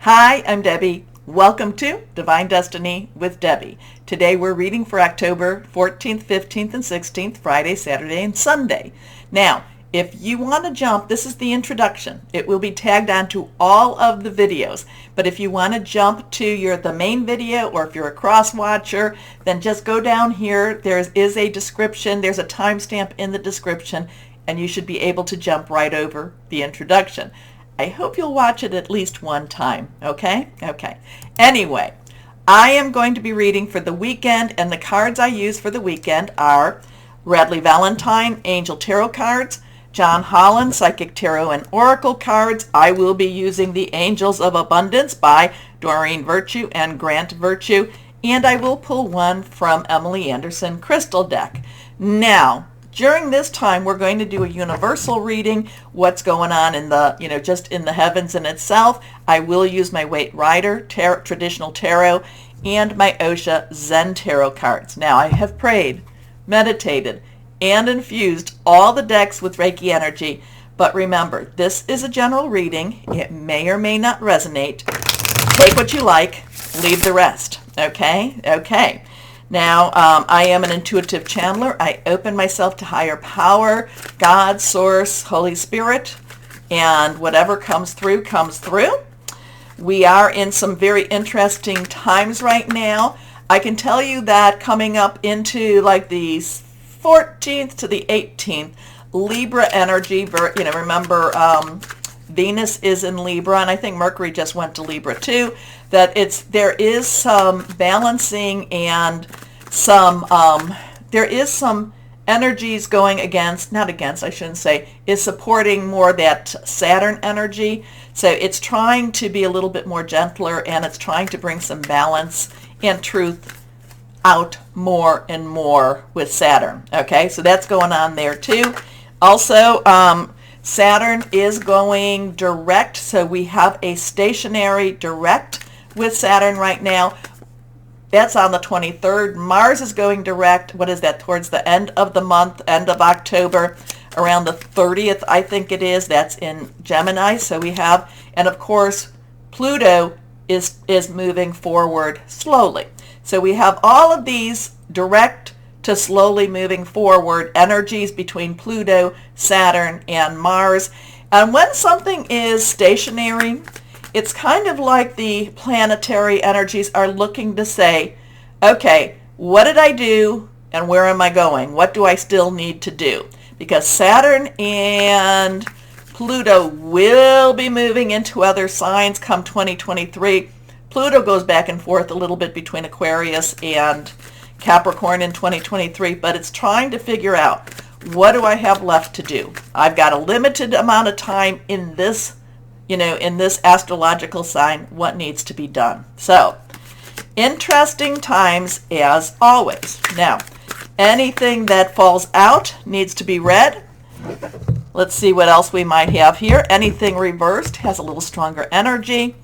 Hi, I'm Debbie. Welcome to Divine Destiny with Debbie. Today we're reading for October 14th, 15th, and 16th, Friday, Saturday, and Sunday. Now, if you want to jump, this is the introduction. It will be tagged onto all of the videos. But if you want to jump to the main video, or if you're a cross-watcher, then just go down here. There is a description. There's a timestamp in the description, and you should be able to jump right over the introduction. I hope you'll watch it at least one time, okay? Okay. Anyway, I am going to be reading for the weekend, and the cards I use for the weekend are Radley Valentine Angel Tarot cards, John Holland Psychic Tarot and Oracle cards. I will be using the Angels of Abundance by Doreen Virtue and Grant Virtue, and I will pull one from Emily Anderson Crystal Deck. Now, during this time, we're going to do a universal reading, what's going on in the, just in the heavens in itself. I will use my Waite Rider Traditional Tarot and my Osha Zen Tarot cards. Now, I have prayed, meditated, and infused all the decks with Reiki energy. But remember, this is a general reading. It may or may not resonate. Take what you like, leave the rest. Okay? Okay. Now, I am an intuitive channeler. I open myself to higher power, God, Source, Holy Spirit, and whatever comes through, comes through. We are in some very interesting times right now. I can tell you that coming up into like the 14th to the 18th, Libra energy, remember Venus is in Libra, and I think Mercury just went to Libra too, that there is some balancing and there is some energies going is supporting more that Saturn energy. So it's trying to be a little bit more gentler, and it's trying to bring some balance and truth out more and more with Saturn. Okay, so that's going on there too. Also, Saturn is going direct, so we have a stationary direct with Saturn right now. That's on the 23rd. Mars is going direct, what is that, towards the end of the month, end of October, around the 30th, I think it is. That's in Gemini. So we have, and of course, Pluto is moving forward slowly. So we have all of these direct to slowly moving forward energies between Pluto, Saturn, and Mars. And when something is stationary, it's kind of like the planetary energies are looking to say, okay, what did I do and where am I going? What do I still need to do? Because Saturn and Pluto will be moving into other signs come 2023. Pluto goes back and forth a little bit between Aquarius and Capricorn in 2023, but it's trying to figure out, what do I have left to do? I've got a limited amount of time in this, in this astrological sign, what needs to be done. So, interesting times as always. Now, anything that falls out needs to be read. Let's see what else we might have here. Anything reversed has a little stronger energy.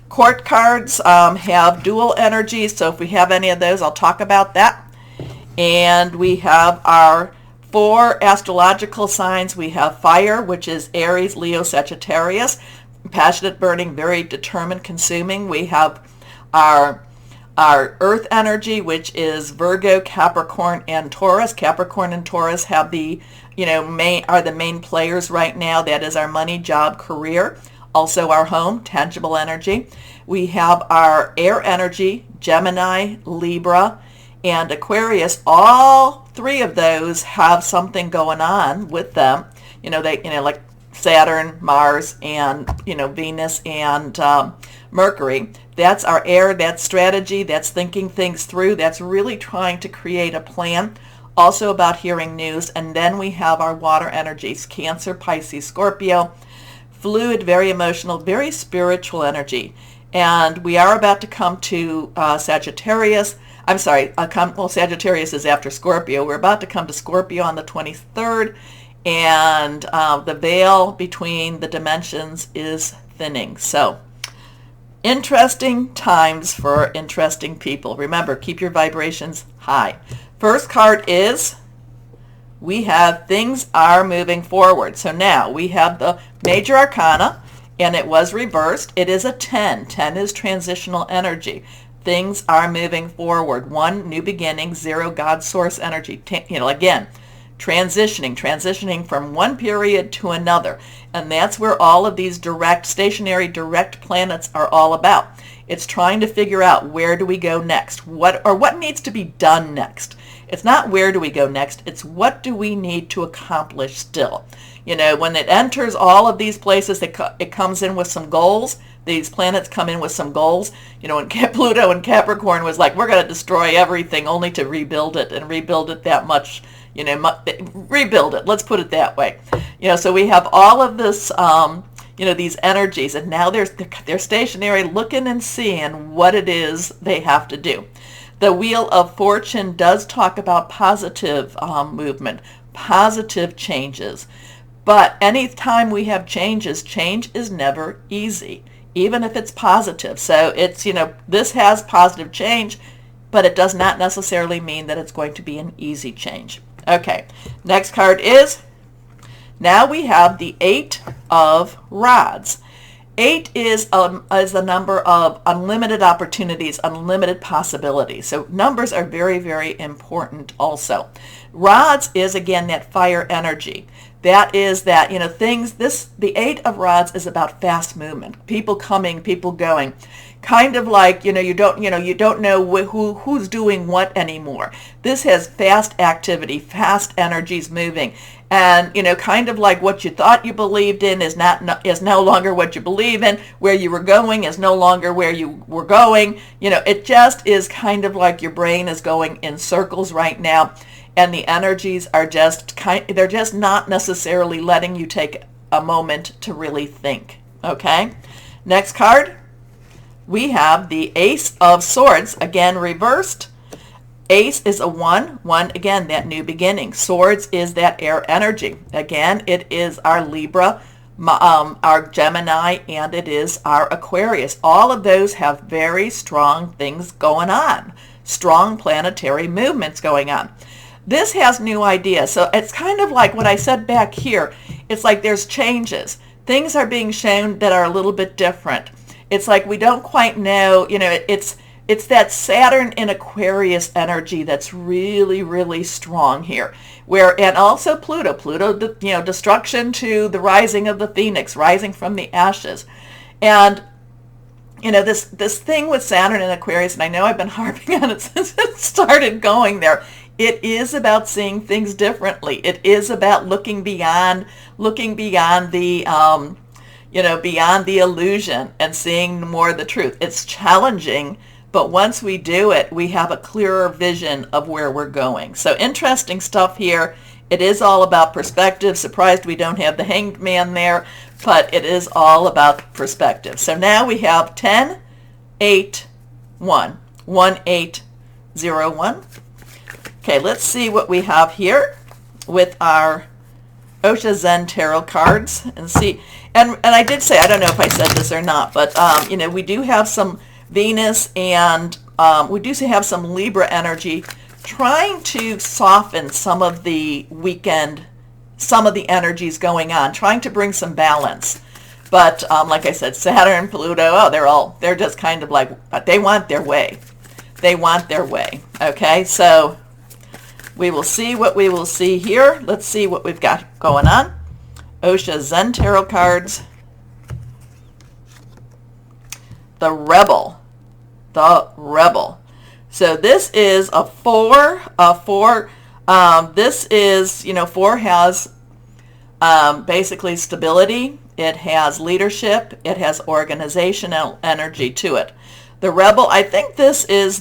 Court cards have dual energy, so if we have any of those, I'll talk about that. And we have our 4 astrological signs. We have fire, which is Aries, Leo, Sagittarius. Passionate, burning, very determined, consuming. We have our earth energy, which is Virgo, Capricorn, and Taurus. Capricorn and Taurus have the, are the main players right now. That is our money, job, career. Also our home, tangible energy. We have our air energy, Gemini, Libra, and Aquarius. All 3 of those have something going on with them. Like Saturn, Mars, and Venus and Mercury. That's our air, that's strategy, that's thinking things through, that's really trying to create a plan. Also about hearing news. And then we have our water energies, Cancer, Pisces, Scorpio, fluid, very emotional, very spiritual energy. And we are about to come to Sagittarius. I'm sorry, Sagittarius is after Scorpio. We're about to come to Scorpio on the 23rd. And the veil between the dimensions is thinning. So, interesting times for interesting people. Remember, keep your vibrations high. First card is, we have things are moving forward. So now we have the major arcana, and it was reversed. It is a 10. 10 is transitional energy. Things are moving forward. 1, new beginning. 0, God source energy. Again, transitioning from one period to another. And that's where all of these stationary direct planets are all about. It's trying to figure out, where do we go next? What needs to be done next? It's not where do we go next, it's what do we need to accomplish still. When it enters all of these places, it comes in with some goals. These planets come in with some goals. When Pluto and Capricorn was like, we're going to destroy everything only to rebuild it, and rebuild it that much, rebuild it, let's put it that way. So we have all of this, these energies, and now they're stationary, looking and seeing what it is they have to do. The Wheel of Fortune does talk about positive movement, positive changes. But anytime we have changes, change is never easy, even if it's positive. So it's, this has positive change, but it does not necessarily mean that it's going to be an easy change. Okay, next card is, now we have the 8 of Rods. 8 is the number of unlimited opportunities, unlimited possibilities. So numbers are very, very important also. Rods is, again, that fire energy. That is that, the 8 of Rods is about fast movement. People coming, people going. Kind of like, you don't know who's doing what anymore. This has fast activity, fast energies moving. And, kind of like what you thought you believed in is no longer what you believe in. Where you were going is no longer where you were going. It just is kind of like your brain is going in circles right now. And the energies are they're just not necessarily letting you take a moment to really think. Okay? Next card, we have the Ace of Swords, again reversed. Ace is a 1. 1, again, that new beginning. Swords is that air energy. Again, it is our Libra, our Gemini, and it is our Aquarius. All of those have very strong things going on. Strong planetary movements going on. This has new ideas. So it's kind of like what I said back here. It's like there's changes. Things are being shown that are a little bit different. It's like we don't quite know, it's that Saturn in Aquarius energy that's really, really strong here. And also Pluto, destruction to the rising of the phoenix, rising from the ashes. And this thing with Saturn and Aquarius, and I know I've been harping on it since it started going there. It is about seeing things differently. It is about looking beyond the beyond the illusion and seeing more of the truth. It's challenging, but once we do it, we have a clearer vision of where we're going. So interesting stuff here. It is all about perspective. Surprised we don't have the Hanged Man there, but it is all about perspective. So now we have 10, 8, 1, 1, 8, 0, 1. Okay, let's see what we have here with our Osha Zen Tarot cards and see. And I did say, I don't know if I said this or not, but we do have some Venus and we do have some Libra energy trying to soften some of the energies going on, trying to bring some balance. But like I said, Saturn, Pluto, they're just kind of like, they want their way. They want their way. Okay, so we will see what we will see here. Let's see what we've got going on. Osha Zen Tarot cards. The Rebel. The Rebel. So this is a 4. This is, 4 has basically stability. It has leadership. It has organizational energy to it. The Rebel, I think this is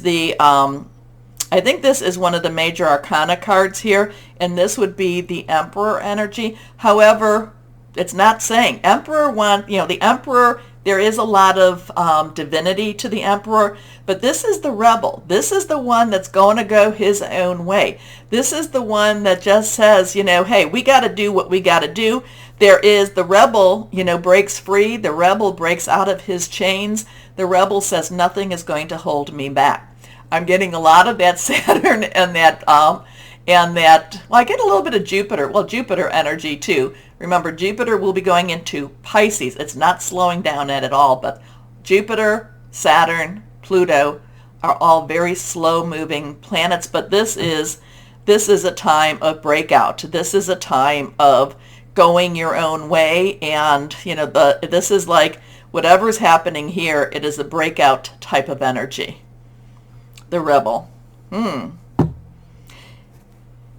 one of the major arcana cards here, and this would be the Emperor energy. However, it's not saying Emperor the Emperor, there is a lot of divinity to the Emperor, but this is the Rebel. This is the one that's going to go his own way. This is the one that just says, hey, we got to do what we got to do. There is the Rebel, breaks free. The Rebel breaks out of his chains. The Rebel says nothing is going to hold me back. I'm getting a lot of that Saturn and that, well, I get a little bit of Jupiter, Jupiter energy too, Remember, Jupiter will be going into Pisces. It's not slowing down at all, but Jupiter, Saturn, Pluto are all very slow-moving planets, but this is a time of breakout. This is a time of going your own way, and this is like whatever's happening here, it is a breakout type of energy. The rebel.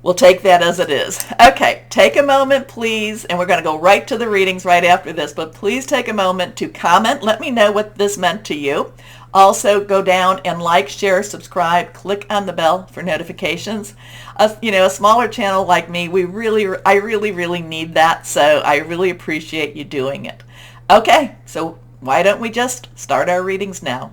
We'll take that as it is. Okay, take a moment, please, and we're going to go right to the readings right after this, but please take a moment to comment. Let me know what this meant to you. Also, go down and like, share, subscribe, click on the bell for notifications. A smaller channel like me, I really need that, so I really appreciate you doing it. Okay, so why don't we just start our readings now?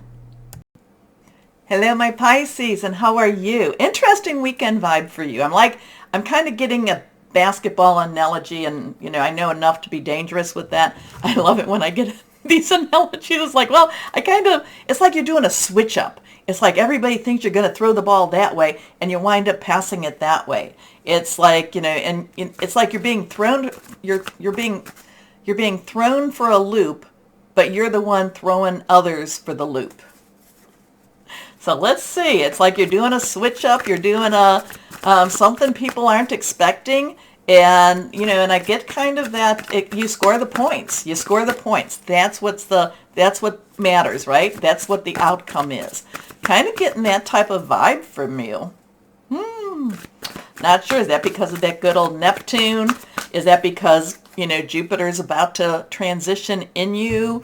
Hello, my Pisces, and how are you? Interesting weekend vibe for you. I'm kind of getting a basketball analogy, and I know enough to be dangerous with that. I love it when I get these analogies. It's like, well, it's like you're doing a switch up. It's like everybody thinks you're going to throw the ball that way, and you wind up passing it that way. It's like, and it's like you're being thrown, you're being thrown for a loop, but you're the one throwing others for the loop. So let's see. It's like you're doing a switch up. You're doing something people aren't expecting, and and I get kind of that. You score the points. You score the points. That's what matters, right? That's what the outcome is. Kind of getting that type of vibe from you. Not sure. Is that because of that good old Neptune? Is that because Jupiter's about to transition into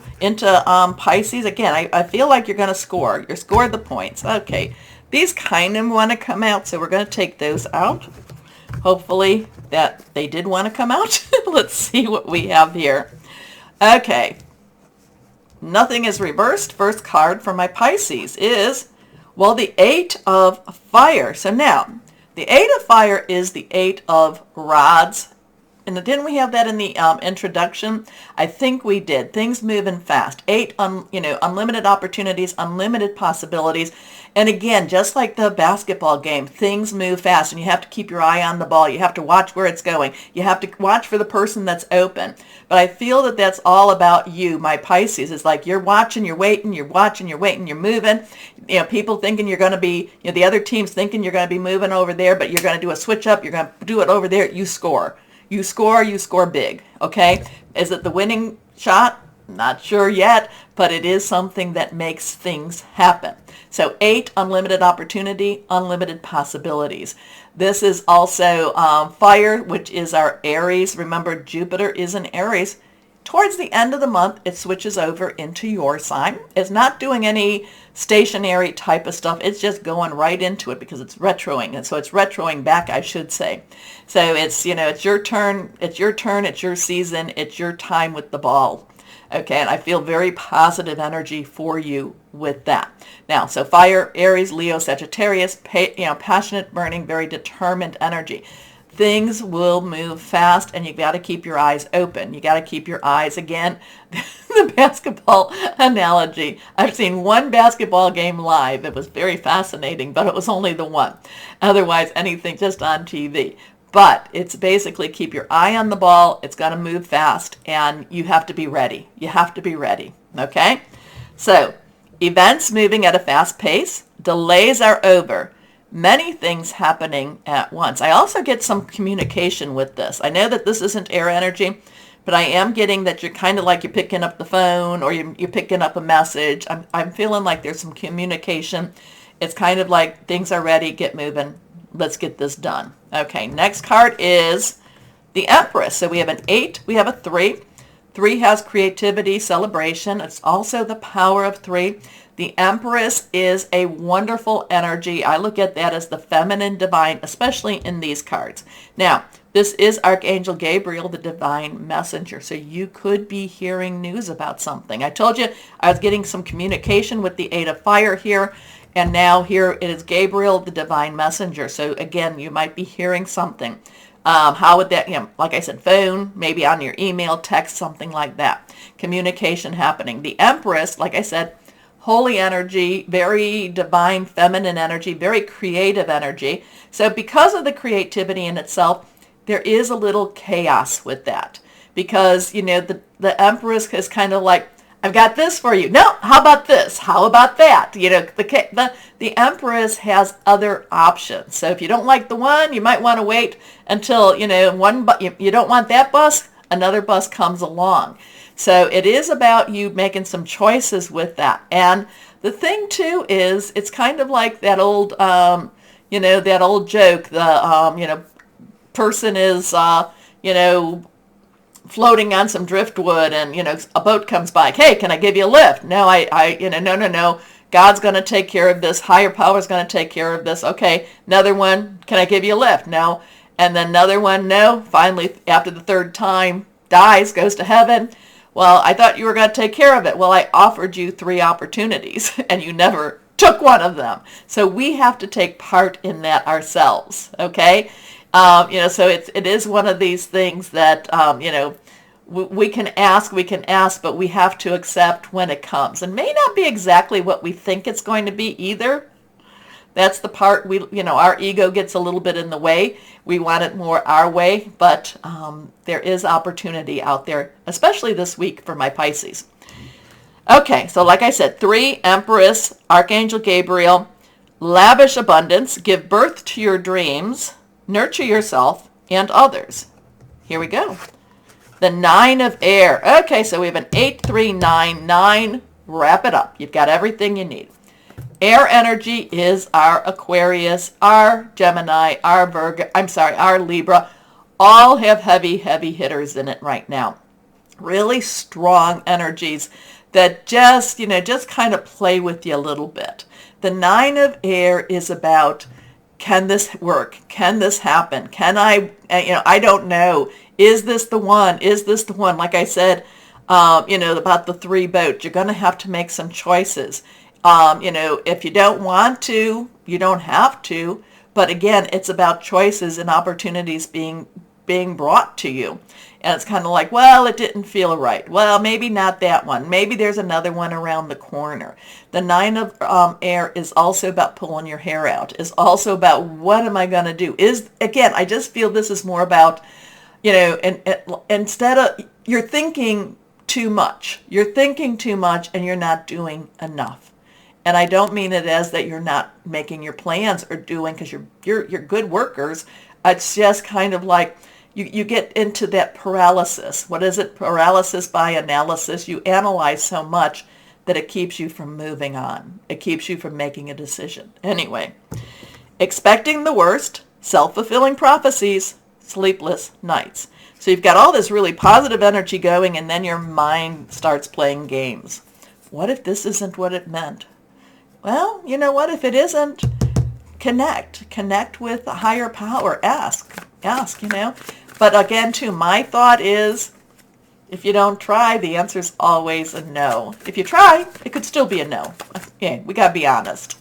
Pisces? Again, I feel like you're going to score. You scored the points. Okay. These kind of want to come out, so we're going to take those out. Hopefully that they did want to come out. Let's see what we have here. Okay. Nothing is reversed. First card for my Pisces is, well, the 8 of Fire. So now, the 8 of Fire is the 8 of Rods. And didn't we have that in the introduction? I think we did. Things moving fast. 8, unlimited opportunities, unlimited possibilities. And again, just like the basketball game, things move fast, and you have to keep your eye on the ball. You have to watch where it's going. You have to watch for the person that's open. But I feel that that's all about you, my Pisces. It's like you're watching, you're waiting, you're watching, you're waiting, you're moving. People thinking you're going to be, the other team's thinking you're going to be moving over there, but you're going to do a switch up. You're going to do it over there. You score. You score big, okay? Is it the winning shot? Not sure yet, but it is something that makes things happen. So 8, unlimited opportunity, unlimited possibilities. This is also Fire, which is our Aries. Remember, Jupiter is in Aries. Towards the end of the month, it switches over into your sign. It's not doing any stationary type of stuff. It's just going right into it because it's retroing. And so it's retroing back, I should say. So it's, it's your turn. It's your turn. It's your season. It's your time with the ball. Okay, and I feel very positive energy for you with that. Now, so Fire, Aries, Leo, Sagittarius, passionate, burning, very determined energy. Things will move fast, and you got to keep your eyes open. You got to keep your eyes, again, the basketball analogy. I've seen one basketball game live. It was very fascinating, but it was only the one. Otherwise, anything just on TV. But it's basically keep your eye on the ball. It's going to move fast, and you have to be ready. You have to be ready, okay? So, events moving at a fast pace. Delays are over. Many things happening at once. I also get some communication with this. I know that this isn't air energy, but I am getting that you're kind of like you're picking up the phone or you're picking up a message. I'm feeling like there's some communication. It's kind of like things are ready, get moving. Let's get this done. Okay, next card is the Empress. So we have an 8, we have a 3. 3 has creativity, celebration. It's also the power of 3. The Empress is a wonderful energy. I look at that as the feminine divine, especially in these cards. Now, this is Archangel Gabriel, the divine messenger. So you could be hearing news about something. I told you I was getting some communication with the 8 of Fire here. And now here it is Gabriel, the divine messenger. So again, you might be hearing something. How would that, like I said, phone, maybe on your email, text, something like that. Communication happening. The Empress, like I said, holy energy, very divine feminine energy, very creative energy. So because of the creativity in itself, there is a little chaos with that. because, the Empress is kind of like, I've got this for you. No, how about this? How about that? The Empress has other options. So if you don't like the one, you might want to wait until, you don't want that bus, another bus comes along. So it is about you making some choices with that. And the thing too is, it's kind of like that old, that old joke. The, person is, floating on some driftwood, and a boat comes by. Hey, can I give you a lift? No, no. God's going to take care of this. Higher power is going to take care of this. Okay, another one. Can I give you a lift? No. And then another one. No. Finally, after the third time, dies, goes to heaven. Well, I thought you were going to take care of it. Well, I offered you 3 opportunities, and you never took one of them. So we have to take part in that ourselves. Okay. So it is one of these things that, we can ask, but we have to accept when it comes. And may not be exactly what we think it's going to be either. That's the part our ego gets a little bit in the way. We want it more our way, but there is opportunity out there, especially this week for my Pisces. Okay, so like I said, 3, Empress, Archangel Gabriel, lavish abundance, give birth to your dreams, nurture yourself and others. Here we go. The 9 of air. Okay, so we have an 8, 3, 9, 9. Wrap it up. You've got everything you need. Air energy is our Aquarius, our Gemini, our Virgo, our Libra. All have heavy, heavy hitters in it right now. Really strong energies that just kind of play with you a little bit. The 9 of air is about, can this work? Can this happen? Can I don't know. Is this the one? Is this the one? Like I said, about the 3 boats, you're going to have to make some choices. If you don't want to, you don't have to. But again, it's about choices and opportunities being brought to you. And it's kind of like, well, it didn't feel right. Well, maybe not that one. Maybe there's another one around the corner. The 9 of air is also about pulling your hair out. Is also about, what am I going to do? Again, I just feel this is more about, instead of, you're thinking too much. You're thinking too much and you're not doing enough. And I don't mean it as that you're not making your plans or doing, because you're good workers. It's just kind of like, you get into that paralysis. What is it? Paralysis by analysis. You analyze so much that it keeps you from moving on. It keeps you from making a decision. Anyway, expecting the worst, self-fulfilling prophecies, sleepless nights. So you've got all this really positive energy going, and then your mind starts playing games. What if this isn't what it meant? Well, you know what? If it isn't, connect with a higher power. Ask, But again, too, my thought is, if you don't try, the answer's always a no. If you try, it could still be a no. Okay, we got to be honest.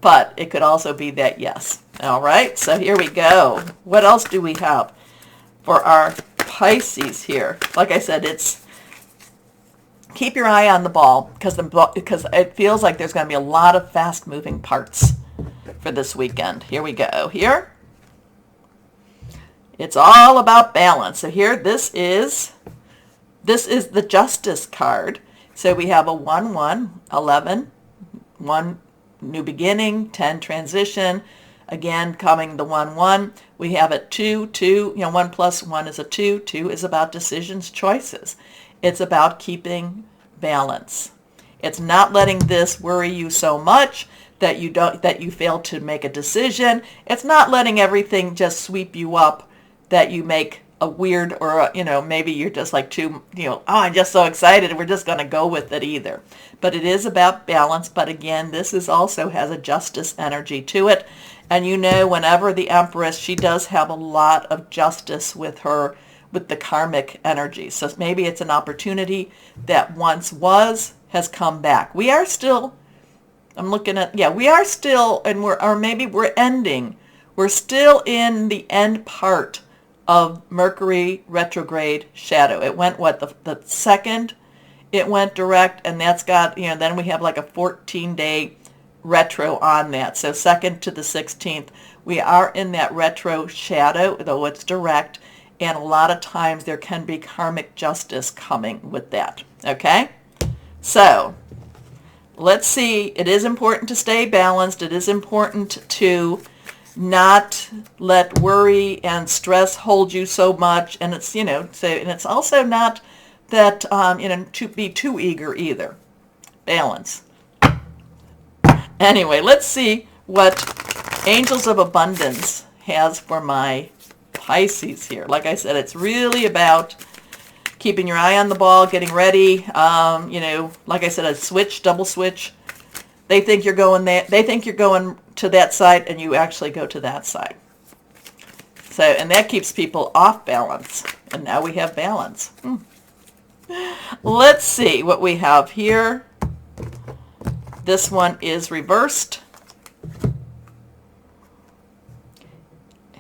But it could also be that yes. All right, so here we go. What else do we have for our Pisces here? Like I said, it's keep your eye on the ball, because it feels like there's going to be a lot of fast-moving parts for this weekend. Here we go. Here, it's all about balance. So here, this is the Justice card. So we have a 1-1, 11, 1 new beginning, 10 transition. Again, coming the 1-1. We have a 2-2. 1 plus 1 is a 2. 2 is about decisions, choices. It's about keeping balance. It's not letting this worry you so much that you fail to make a decision. It's not letting everything just sweep you up, that you make a weird, or maybe you're just like too, I'm just so excited, we're just going to go with it either. But it is about balance. But again, this also has a justice energy to it. And whenever the Empress, she does have a lot of justice with the karmic energy. So maybe it's an opportunity that once was, has come back. We are still, we are still, and we're ending. We're still in the end part of Mercury retrograde shadow. It went, the second it went direct, and that's got, then we have like a 14-day retro on that. So 2nd to the 16th, we are in that retro shadow, though it's direct. and a lot of times there can be karmic justice coming with that. Okay? So, let's see. It is important to stay balanced. It is important to not let worry and stress hold you so much. And it's, and it's also not that, to be too eager either. Balance. Anyway, let's see what Angels of Abundance has for my Pisces here. Like I said, it's really about keeping your eye on the ball, getting ready. Like I said, a switch, double switch. They think you're going there. They think you're going to that side, and you actually go to that side. So, and that keeps people off balance. And now we have balance. Let's see what we have here. This one is reversed.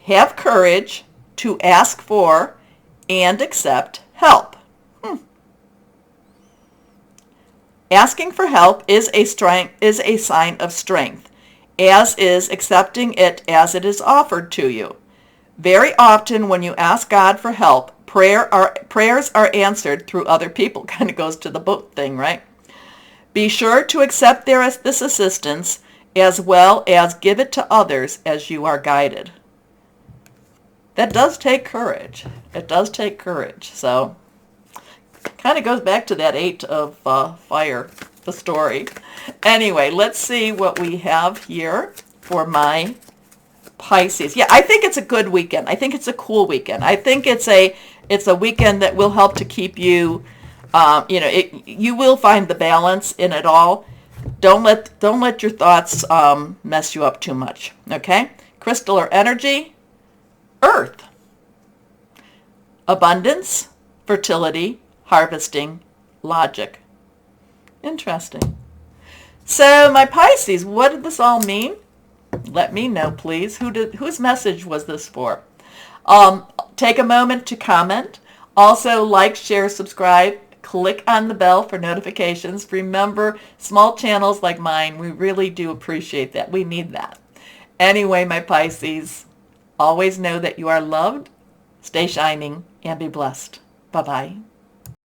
Have courage to ask for and accept help. Asking for help is a sign of strength, as is accepting it as it is offered to you. Very often when you ask God for help, prayers are answered through other people. Kind of goes to the book thing, right? Be sure to accept this assistance as well as give it to others as you are guided. That does take courage. It does take courage. So, kind of goes back to that 8 of fire, the story. Anyway, let's see what we have here for my Pisces. Yeah, I think it's a good weekend. I think it's a cool weekend. I think it's a weekend that will help to keep you, you will find the balance in it all. Don't let your thoughts mess you up too much. Okay? Crystal or energy. Earth. Abundance, fertility, harvesting, logic. Interesting. So my Pisces, what did this all mean? Let me know, please. Whose message was this for? Take a moment to comment. Also, like, share, subscribe. Click on the bell for notifications. Remember, small channels like mine, we really do appreciate that. We need that. Anyway, my Pisces, always know that you are loved, stay shining, and be blessed. Bye-bye.